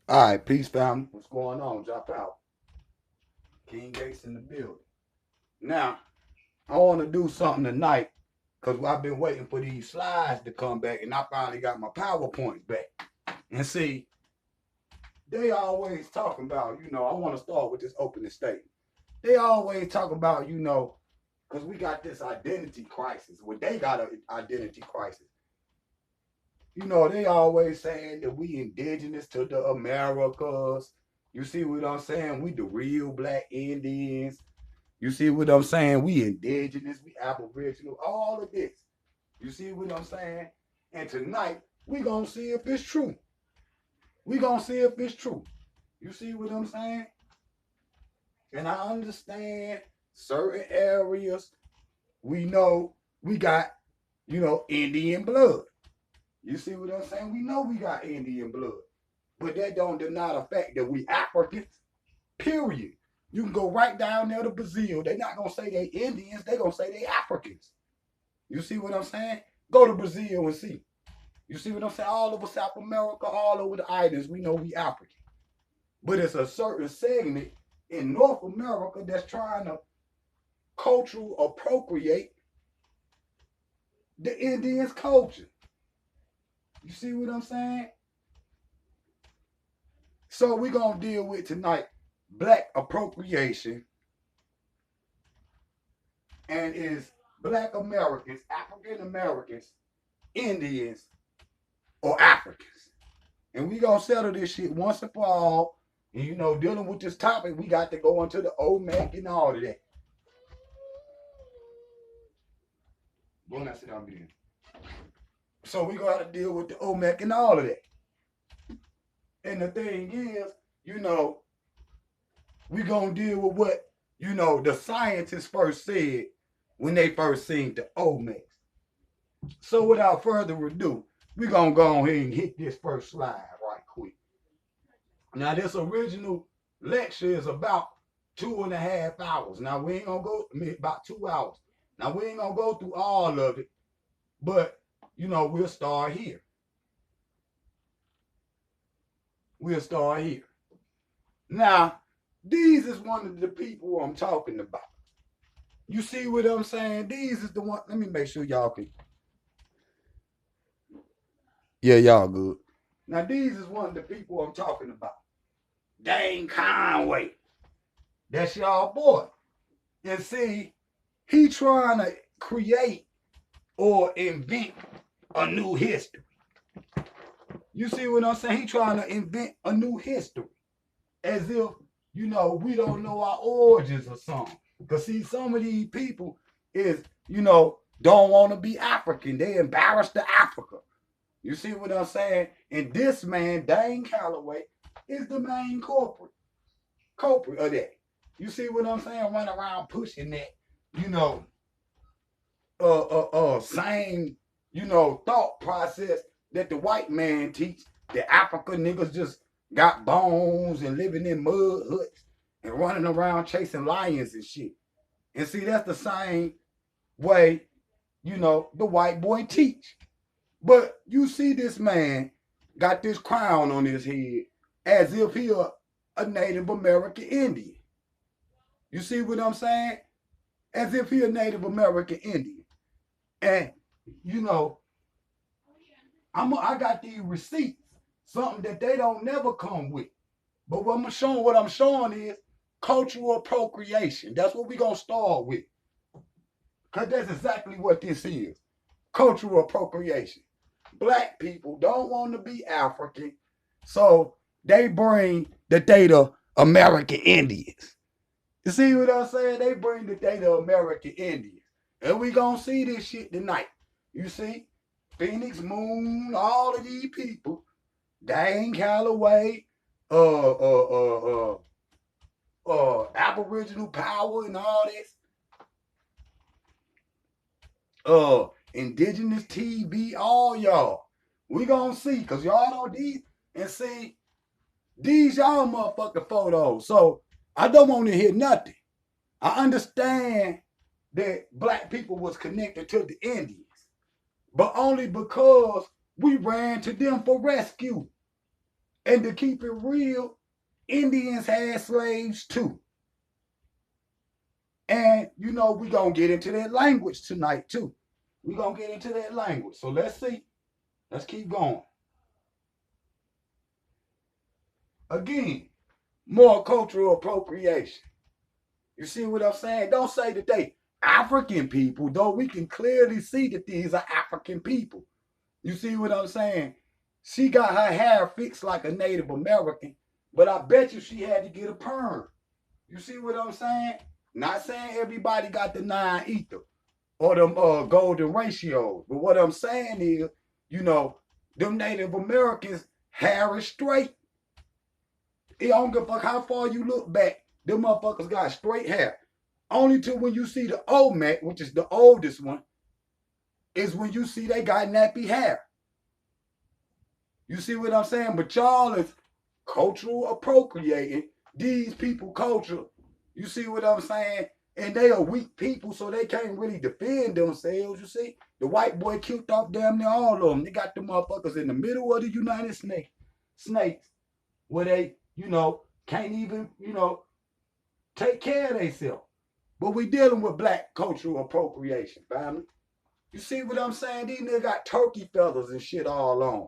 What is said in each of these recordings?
All right, peace, family. What's going on? Drop out. King Gates in the building. Now, I want to do something tonight because I've been waiting for these slides to come back, and I finally got my PowerPoints back. And see, they always talking about, I want to start with this opening statement. They always talk about, because we got this identity crisis. Well, they got an identity crisis. They always saying that we indigenous to the Americas. You see what I'm saying? We the real black Indians. You see what I'm saying? We indigenous, we aboriginal, all of this. You see what I'm saying? And tonight, we gonna see if it's true. We gonna see if it's true. You see what I'm saying? And I understand certain areas, we know we got, Indian blood. You see what I'm saying? We know we got Indian blood. But that don't deny the fact that we Africans, period. You can go right down there to Brazil. They're not going to say they Indians. They're going to say they Africans. You see what I'm saying? Go to Brazil and see. You see what I'm saying? All over South America, all over the islands, we know we African. But it's a certain segment in North America that's trying to cultural appropriate the Indians' culture. You see what I'm saying? So we're going to deal with tonight black appropriation and is black Americans, African Americans, Indians, or Africans. And we're going to settle this shit once and for all. And dealing with this topic, we got to go into the OMAC and all of that. Go and sit down, Ben. So we're going to have to deal with the OMAC and all of that. And the thing is, we're going to deal with what, the scientists first said when they first seen the OMAC. So without further ado, we're going to go ahead and hit this first slide right quick. Now, this original lecture is about 2.5 hours. Now, we ain't going to go about 2 hours. Now, we ain't going to go through all of it, but, we'll start here. We'll start here. Now, these is one of the people I'm talking about. You see what I'm saying? These is the one. Let me make sure y'all can. Yeah, y'all good. Now, these is one of the people I'm talking about. Dane Calloway. That's y'all boy. And see, he trying to create or invent a new history. You see what I'm saying? He trying to invent a new history. As if, we don't know our origins or something. Because see, some of these people is, don't want to be African. They embarrassed to Africa. You see what I'm saying? And this man, Dane Calloway, is the main culprit of that. You see what I'm saying? Run around pushing that, same, thought process that the white man teach. The African niggas just got bones and living in mud huts and running around chasing lions and shit. And see, that's the same way, the white boy teach. But you see this man got this crown on his head as if he a Native American Indian. You see what I'm saying? As if he a Native American Indian. And, I got these receipts, something that they don't never come with. But what I'm showing is cultural appropriation. That's what we're going to start with. Because that's exactly what this is. Cultural appropriation. Black people don't want to be African, so they bring the data American Indians. You see what I'm saying? They bring the data American Indians. And we going to see this shit tonight. You see? Phoenix Moon, all of these people, Dane Calloway, Aboriginal power and all this. Indigenous TV, all y'all. We gonna see, cause y'all know these and see these y'all motherfucking photos. So I don't want to hear nothing. I understand that black people was connected to the Indians, but only because we ran to them for rescue. And to keep it real, Indians had slaves too. And, you know, we're going to get into that language tonight too. We're going to get into that language. So let's see. Let's keep going. Again, more cultural appropriation. You see what I'm saying? Don't say that they African people, though we can clearly see that these are African people. You see what I'm saying? She got her hair fixed like a Native American, but I bet you she had to get a perm. You see what I'm saying? Not saying everybody got the 9 ether or them golden ratios, but what I'm saying is, you know, them Native Americans hair is straight. It don't give a fuck how far you look back. Them motherfuckers got straight hair. Only till when you see the Olmec, which is the oldest one, is when you see they got nappy hair. You see what I'm saying? But y'all is cultural appropriating these people culture. You see what I'm saying? And they are weak people, so they can't really defend themselves, you see? The white boy killed off damn near all of them. They got the motherfuckers in the middle of the United Snakes where they, you know, can't even, you know, take care of themselves. But we dealing with black cultural appropriation, family. You see what I'm saying? These niggas got turkey feathers and shit all on.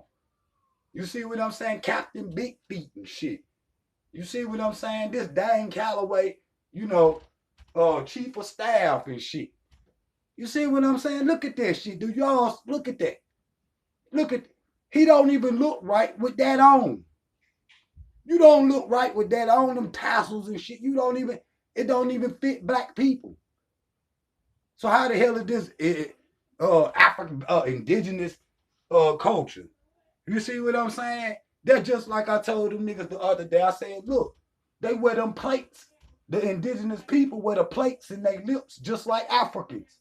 You see what I'm saying? Captain Big Feet and shit. You see what I'm saying? This Dane Calloway, you know, chief of staff and shit. You see what I'm saying? Look at that shit. Do y'all look at that? Look at, he don't even look right with that on. You don't look right with that on, them tassels and shit. You don't even, it don't even fit black people. So how the hell is this African indigenous culture? You see what I'm saying? They're just like I told them niggas the other day. I said, look, they wear them plates. The indigenous people wear the plates in their lips just like Africans.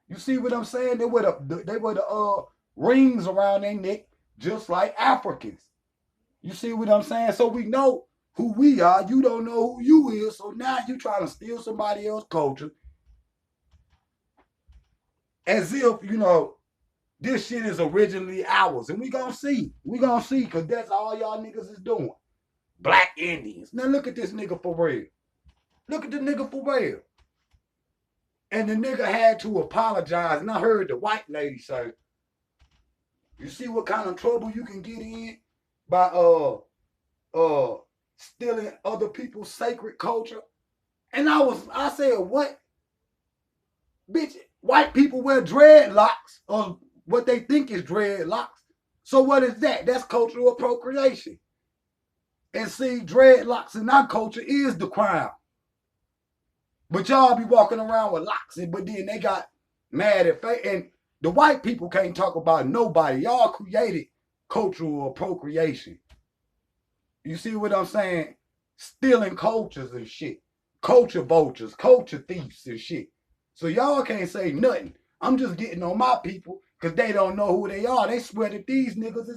You see what I'm saying? They wear the rings around their neck just like Africans. You see what I'm saying? So we know who we are. You don't know who you is. So now you trying to steal somebody else's culture as if, you know, this shit is originally ours. And we gonna see. We gonna see, because that's all y'all niggas is doing. Black Indians. Now look at this nigga for real. Look at the nigga for real. And the nigga had to apologize. And I heard the white lady say, you see what kind of trouble you can get in by stealing other people's sacred culture? And I said, what? Bitch, white people wear dreadlocks, or what they think is dreadlocks. So what is that? That's cultural appropriation. And see, dreadlocks in our culture is the crime. But y'all be walking around with locks, but then they got mad at face. And the white people can't talk about nobody. Y'all created cultural appropriation. You see what I'm saying? Stealing cultures and shit. Culture vultures, culture thieves and shit. So y'all can't say nothing. I'm just getting on my people because they don't know who they are. They swear that these niggas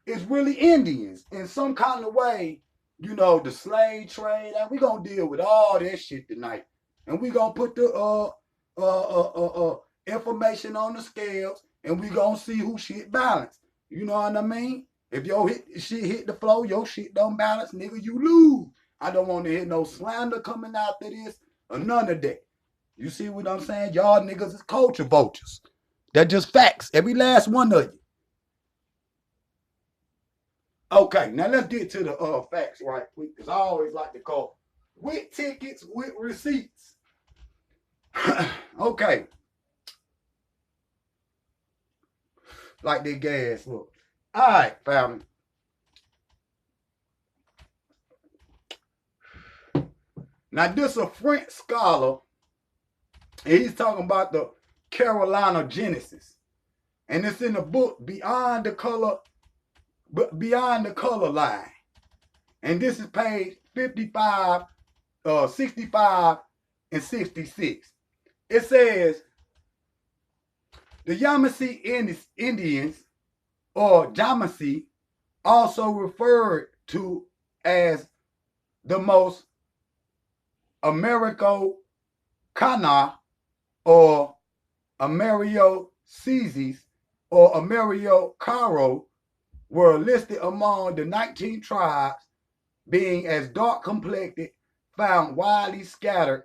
is really Indians in some kind of way. You know, the slave trade. And we gonna deal with all that shit tonight. And we gonna put the information on the scales, and we gonna see who shit balanced. You know what I mean? If your shit hit the floor, your shit don't balance, nigga, you lose. I don't want to hear no slander coming out to this or none of that. You see what I'm saying? Y'all niggas is culture vultures. They're just facts. Every last one of you. Okay, now let's get to the facts right quick, because I always like to call with tickets, with receipts. Okay. Like the gas, look. All right, family. Now, this is a French scholar, and he's talking about the Carolina Genesis. And it's in the book Beyond the Color Line. And this is page 55, 65, and 66. It says, the Yamasee Indians, or Yamasee, also referred to as the most Americana or Amerio Caesar or Amerio Caro were listed among the 19 tribes, being as dark complected, found widely scattered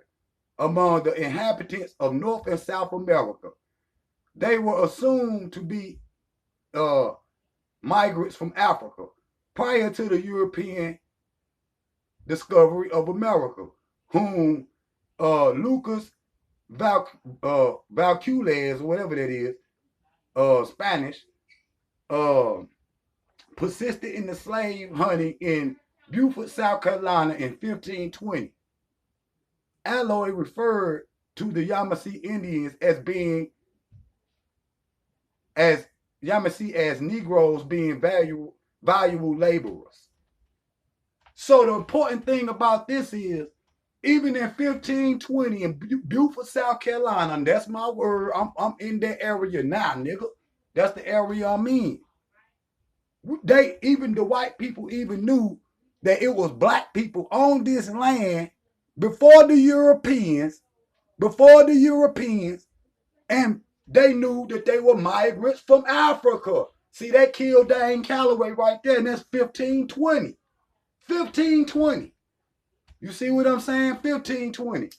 among the inhabitants of North and South America. They were assumed to be migrants from Africa prior to the European discovery of America, whom Lucas Valcules, or whatever that is, Spanish, persisted in the slave hunting in Beaufort, South Carolina in 1520. Calloway referred to the Yamasee Indians as being as Yamasee as Negroes being valuable laborers. So the important thing about this is, even in 1520 in Beaufort, South Carolina, and that's my word, I'm in that area now, nigga. That's the area I'm in. Even the white people even knew that it was black people on this land before the Europeans, and they knew that they were migrants from Africa. See, they killed Dane Calloway right there, and that's 1520. 1520. You see what I'm saying? 1520.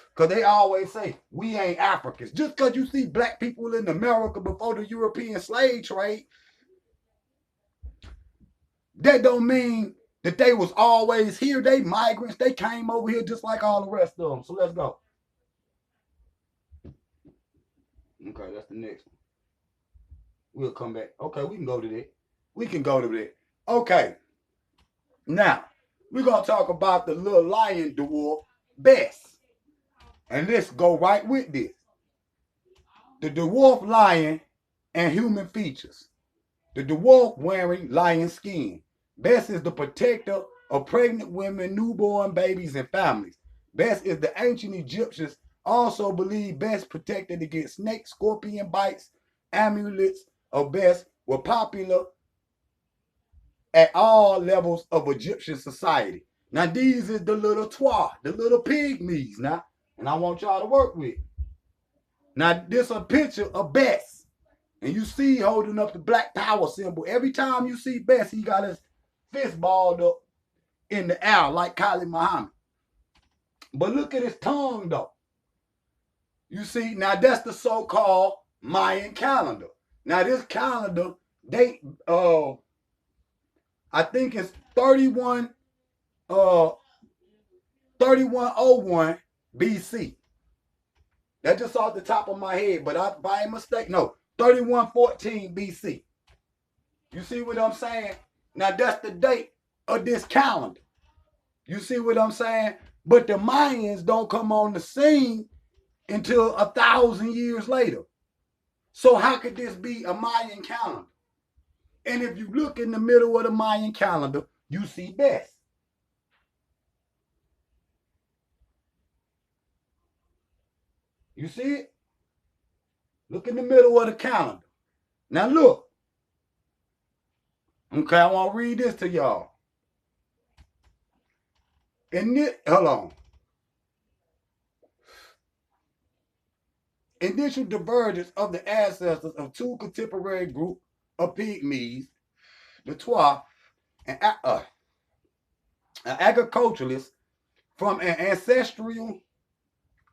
Because they always say, we ain't Africans. Just because you see black people in America before the European slave trade, that don't mean that they was always here. They migrants. They came over here just like all the rest of them. So let's go. Okay, that's the next one. We'll come back. Okay, we can go to that. We can go to that. Okay. Now, we're going to talk about the little lion dwarf, Bess. And let's go right with this. The dwarf lion and human features. The dwarf wearing lion skin. Bess is the protector of pregnant women, newborn babies, and families. Bess is the ancient Egyptians also believed Bess protected against snake, scorpion bites. Amulets of Bess were popular at all levels of Egyptian society. Now, these is the little twa, the little pygmies now. And I want y'all to work with. Now, this is a picture of Bess. And you see holding up the black power symbol. Every time you see Bess, he got his fist balled up in the air like Khalid Muhammad. But look at his tongue, though. You see, now that's the so-called Mayan calendar. Now, this calendar, I think it's 3101 BC. That's just off the top of my head, but by mistake, no, 3114 BC. You see what I'm saying? Now that's the date of this calendar. You see what I'm saying? But the Mayans don't come on the scene until 1,000 years later. So how could this be a Mayan calendar? And if you look in the middle of the Mayan calendar, you see Bess. You see it? Look in the middle of the calendar. Now look. Okay, I want to read this to y'all. Hold on. Initial divergence of the ancestors of two contemporary groups of pygmies, the Twa, and agriculturalists from an ancestral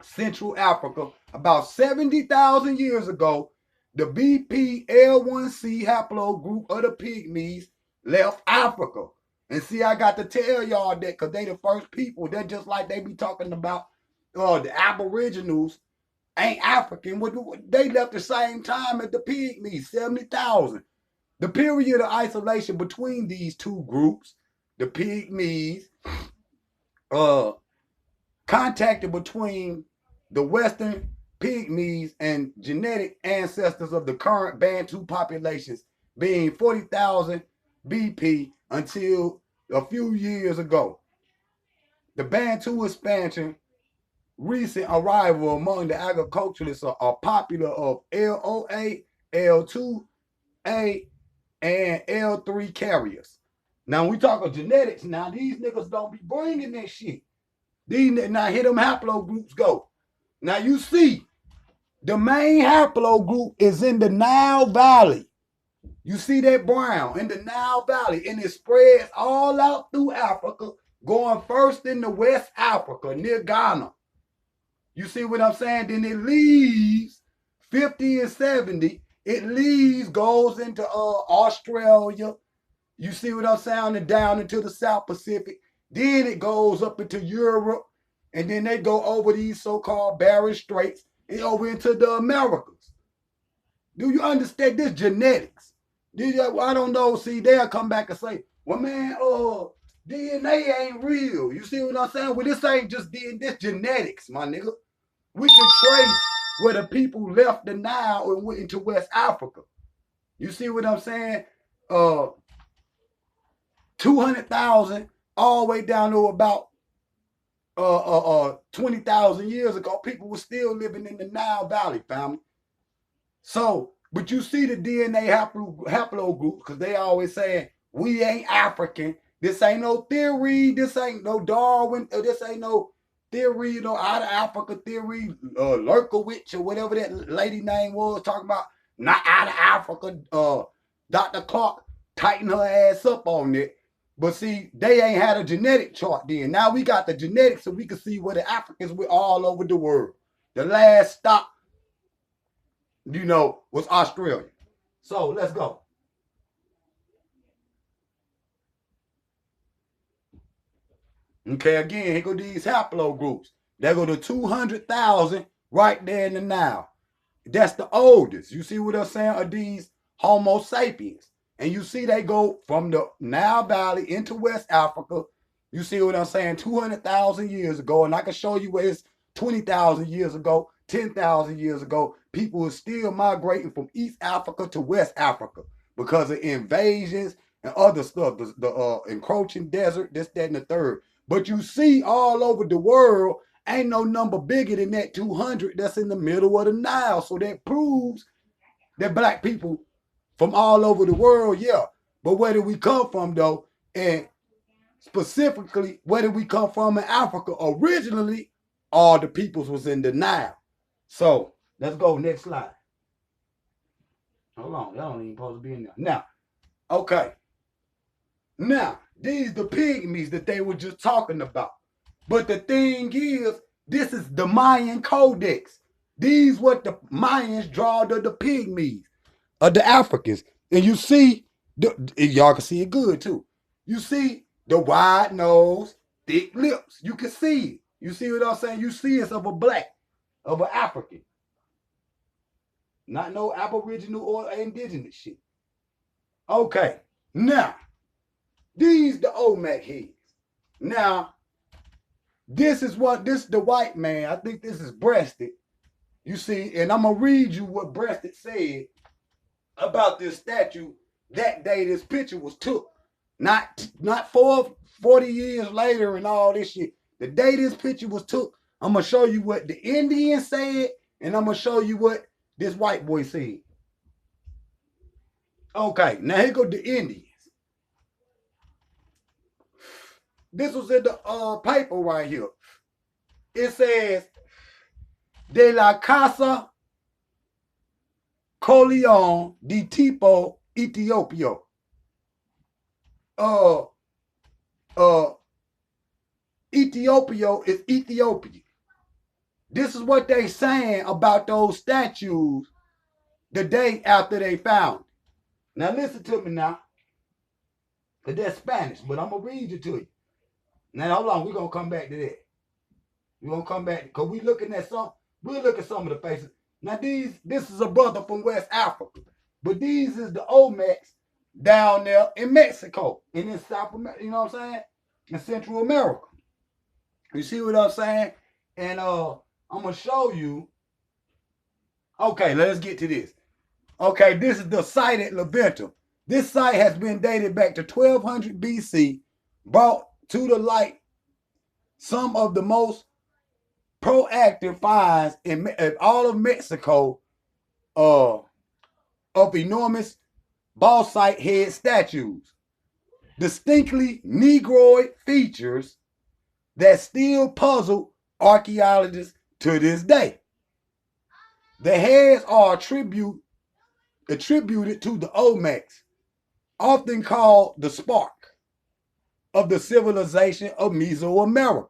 Central Africa about 70,000 years ago. The BPL1C haplogroup of the pygmies left Africa. And see, I got to tell y'all that because they the first people. They're just like they be talking about the aboriginals ain't African. They left the same time as the pygmies, 70,000. The period of isolation between these two groups, the pygmies, contacted between the Western pygmies and genetic ancestors of the current Bantu populations being 40,000 BP until a few years ago. The Bantu expansion, recent arrival among the agriculturalists are popular of LOA, L2A, and L3 carriers. Now, when we talk of genetics, now these niggas don't be bringing that shit. Now, here them haplogroups go. Now, you see The main haplogroup is in the Nile Valley. You see that brown in the Nile Valley, and it spreads all out through Africa, going first into West Africa near Ghana. You see what I'm saying? Then it leaves 50 and 70. It leaves, goes into Australia. You see what I'm saying? And down into the South Pacific. Then it goes up into Europe. And then they go over these so-called Bering Straits and over into the Americas. Do you understand this genetics? I don't know. See, they'll come back and say, well, man, DNA ain't real. You see what I'm saying? Well, this ain't just DNA, this genetics, my nigga. We can trace where the people left the Nile and went into West Africa. You see what I'm saying? 200,000 all the way down to about 20,000 years ago, people were still living in the Nile Valley, family. So, but you see the DNA haplogroups, because they always saying, we ain't African. This ain't no theory. This ain't no Darwin. This ain't no theory, you know, out of Africa theory, Lurkowitz or whatever that lady name was, talking about not out of Africa. Dr. Clark tightened her ass up on it. But see, they ain't had a genetic chart then. Now we got the genetics so we can see where the Africans were all over the world. The last stop, you know, was Australia. So let's go. Okay, again, here go these haplogroups. They go to 200,000 right there in the Nile. That's the oldest. You see what I'm saying? Of these Homo sapiens. And you see they go from the Nile Valley into West Africa. You see what I'm saying? 200,000 years ago. And I can show you where it's 20,000 years ago, 10,000 years ago. People were still migrating from East Africa to West Africa because of invasions and other stuff. The encroaching desert, this, that, and the third. But you see all over the world, ain't no number bigger than that 200 that's in the middle of the Nile. So that proves that black people from all over the world, yeah. But where did we come from, though? And specifically, where did we come from in Africa? Originally, all the peoples was in the Nile. So, let's go. Next slide. Hold on. Y'all don't even supposed to be in there. Now, okay. Now, these the pygmies that they were just talking about. But the thing is, this is the Mayan Codex. These what the Mayans draw to the pygmies of the Africans. And you see, y'all can see it good too. You see the wide nose, thick lips. You can see it. You see what I'm saying? You see it's of a black, of an African. Not no Aboriginal or indigenous shit. Okay, now, these the Olmec heads. Now, this the white man, I think this is Breasted. You see, and I'm going to read you what Breasted said about this statue that day this picture was took. Not 40 years later and all this shit. The day this picture was took, I'm going to show you what the Indians said, and I'm going to show you what this white boy said. Okay, now here go the Indians. This was in the paper right here. It says, de la casa Coleon de tipo Ethiopia. Ethiopia is Ethiopia. This is what they saying about those statues the day after they found it. Now listen to me now. Because that's Spanish, but I'm going to read it to you. Now hold on, we're going to come back to that. We're going to come back, because we'll look at some of the faces. Now this is a brother from West Africa. But these is the Olmecs down there in Mexico. And in South America, you know what I'm saying? In Central America. You see what I'm saying? And I'm going to show you. Okay, let's get to this. Okay, this is the site at Leventum. This site has been dated back to 1200 BC, brought to the light some of the most proactive finds in all of Mexico of enormous bauxite head statues. Distinctly Negroid features that still puzzle archaeologists to this day. The heads are attributed to the Olmecs, often called the spark of the civilization of Mesoamerica.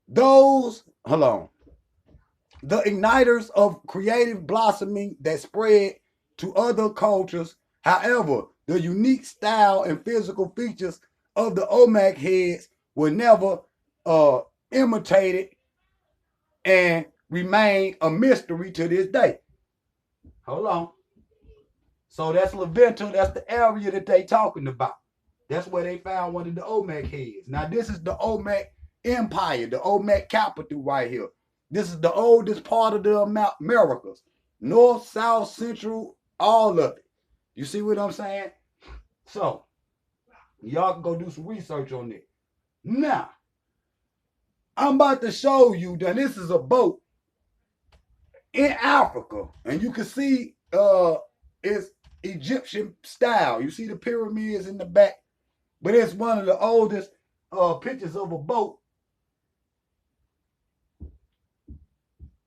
Those, hold on, the igniters of creative blossoming that spread to other cultures. However, the unique style and physical features of the Olmec heads were never imitated and remain a mystery to this day. Hold on. So that's Levanto. That's the area that they talking about. That's where they found one of the Olmec heads. Now, this is the Olmec Empire, the Olmec capital right here. This is the oldest part of the Americas. North, South, Central, all of it. You see what I'm saying? So, y'all can go do some research on it. Now, I'm about to show you that this is a boat in Africa. And you can see it's Egyptian style. You see the pyramids in the back. But it's one of the oldest pictures of a boat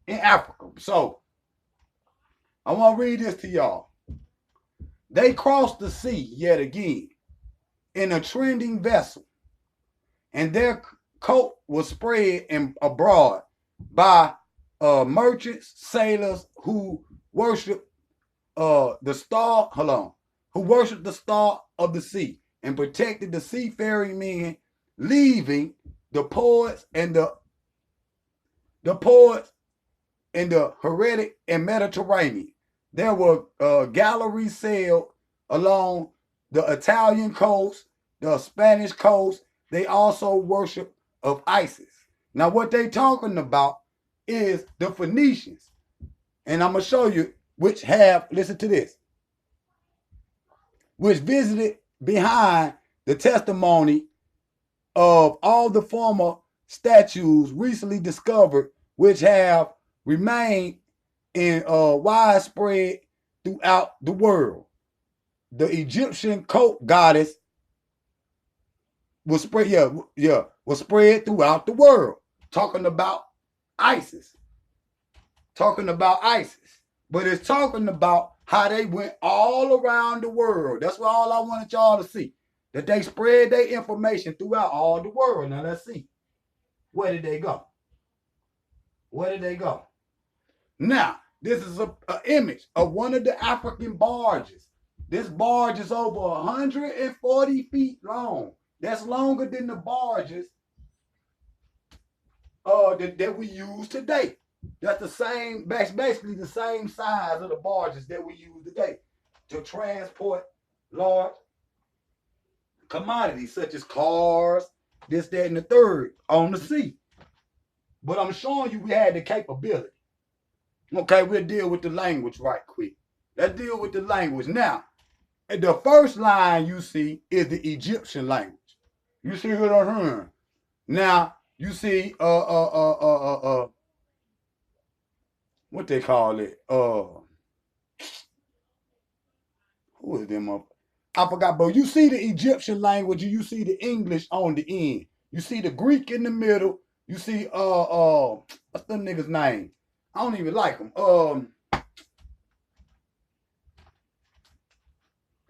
in Africa. So, I want to read this to y'all. They crossed the sea yet again in a trending vessel, and their coat was spread abroad by merchants, sailors who worship the star. Hold on, who worship the star of the sea and protected the seafaring men, leaving the poets and the heretic and Mediterranean. There were galleries sailed along the Italian coast, the Spanish coast. They also worship of Isis. Now, what they talking about is the Phoenicians. And I'm going to show you which have, listen to this, which visited behind the testimony of all the former statues recently discovered, which have remained in widespread throughout the world. The Egyptian coat goddess was spread, was spread throughout the world. Talking about Isis. Talking about Isis. But it's talking about how they went all around the world. That's what all I wanted y'all to see. That they spread their information throughout all the world. Now let's see. Where did they go? Where did they go? Now, this is an image of one of the African barges. This barge is over 140 feet long. That's longer than the barges that we use today. That's the same, basically the same size of the barges that we use today to transport large commodities such as cars, this, that, and the third on the sea. But I'm showing you we had the capability. Okay, we'll deal with the language right quick. Let's deal with the language. Now, the first line you see is the Egyptian language. You see what I'm hearing? Now, you see what they call it? Who is them up? I forgot, but you see the Egyptian language and you see the English on the end. You see the Greek in the middle. You see what's them niggas' name? I don't even like them.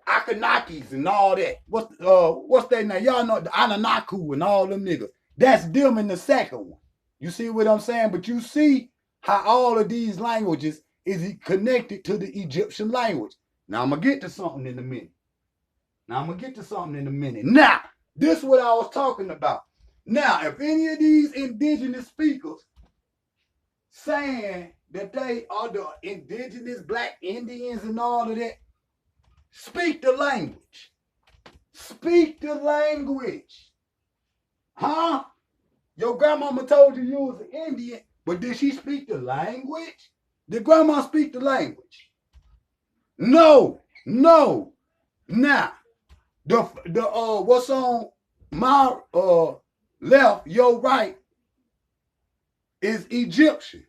Akanakis and all that. What's their name? Y'all know the Ananaku and all them niggas. That's them in the second one. You see what I'm saying? But you see how all of these languages is connected to the Egyptian language. Now I'm gonna get to something in a minute. Now, this is what I was talking about. Now, if any of these indigenous speakers saying that they are the indigenous black Indians and all of that, speak the language. Speak the language. Huh? Your grandmama told you was an Indian, but did she speak the language? Did grandma speak the language? No. Now, the what's on my left, your right, is Egyptian.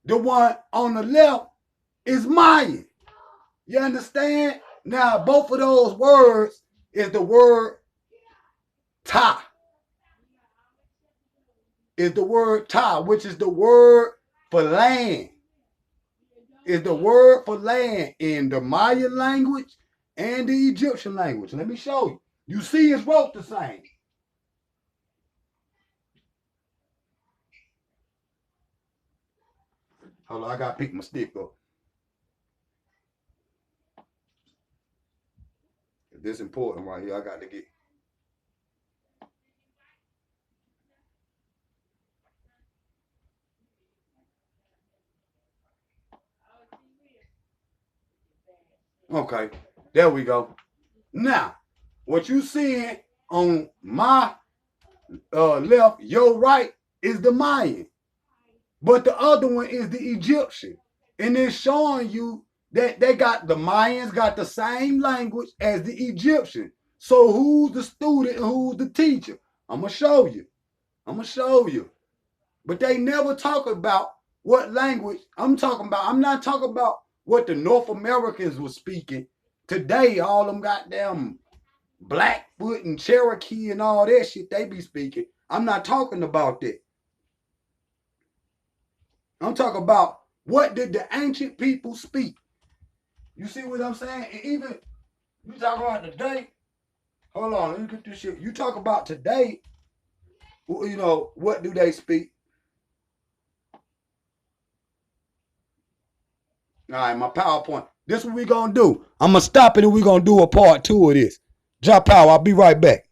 The one on the left is Mayan. You understand? Now, both of those words is the word ta. Is the word ta, which is the word for land. is the word for land in the Mayan language and the Egyptian language. Let me show you. You see it's wrote the same. Hold on, I gotta pick my stick up. This is important right here. I got to get. Okay, there we go. Now, what you seeing on my left, your right is the Mayan, but the other one is the Egyptian, and it's showing you that they got the Mayans got the same language as the Egyptian. So who's the student and who's the teacher? I'm gonna show you. I'm gonna show you. But they never talk about what language I'm talking about. I'm not talking about what the North Americans were speaking today. All them goddamn Blackfoot and Cherokee and all that shit they be speaking. I'm not talking about that. I'm talking about what did the ancient people speak. You see what I'm saying? And even you talk about today. Hold on, let me get this shit. You talk about today. You know what do they speak? All right, my PowerPoint. This is what we gonna do. I'm gonna stop it and we gonna do a part 2 of this. Drop power. I'll be right back.